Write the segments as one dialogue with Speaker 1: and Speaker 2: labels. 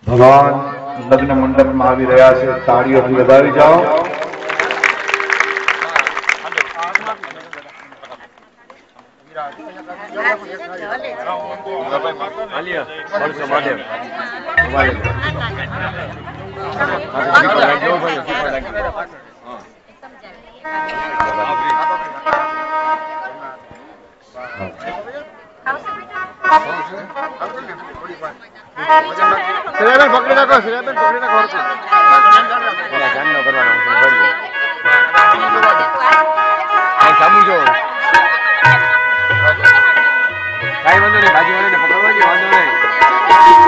Speaker 1: ભગવાન લગ્ન મંડપમાં આવી રહ્યા છે, તાળીઓથી વધાવી જાઓ.
Speaker 2: સિલેબન પકડી રાખો, સિલેબન પકડી રાખો. સમજો કઈ વાંધો નહીં, બાજુ વાળાને પકડવા જોઈએ, વાંધો નહીં.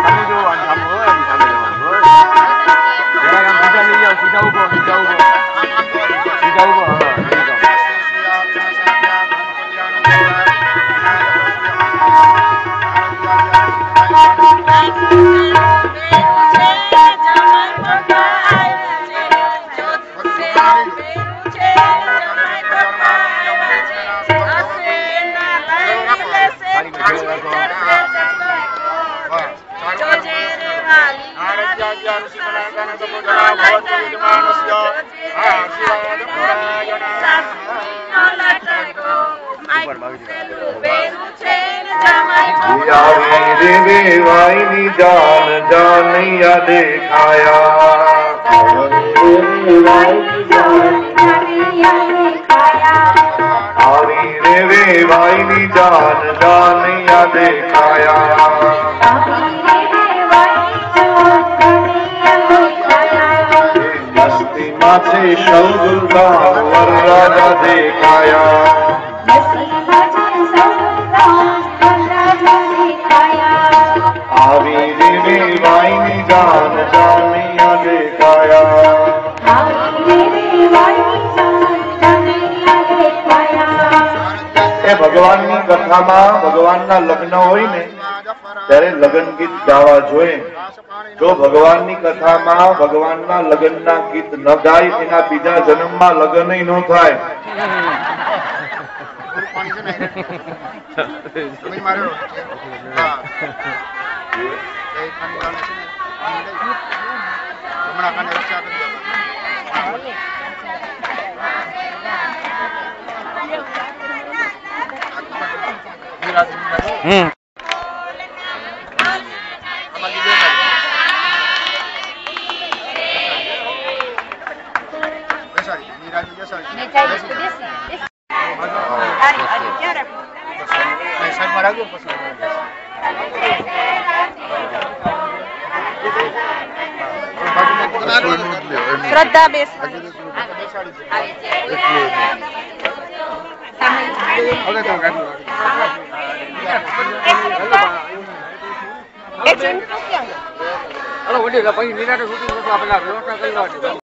Speaker 2: સમજો સામે જવાનું હોય જરાક આમ સીધા લઈ જાઓ, સીધા ઉભો, સીધા ઉભો, સીધા ઉભો.
Speaker 1: દેવાઈની જાન જાનૈયા દેખાયા, આવી રે વેવાઈની જાન જાનૈયા દેખાયા. મસ્તીમાં છે શૌદુલતા વરરાજા દેખાયા, આવી રે વેવાઈની જાન જાનૈયા દેખાયા. એ ભગવાનની કથામાં ભગવાનના લગ્ન હોય ને ત્યારે લગ્ન ગીત ગાવા જોઈએ. જો ભગવાનની કથામાં ભગવાનના લગ્નના ગીત ન ગાય એના બીજા જન્મમાં લગ્ન ન થાય.
Speaker 3: શ્રદ્ધા બેસ
Speaker 2: પછી નિરાતે શૂટિંગ કરતો પેલા વ્યવસ્થા કરી લો.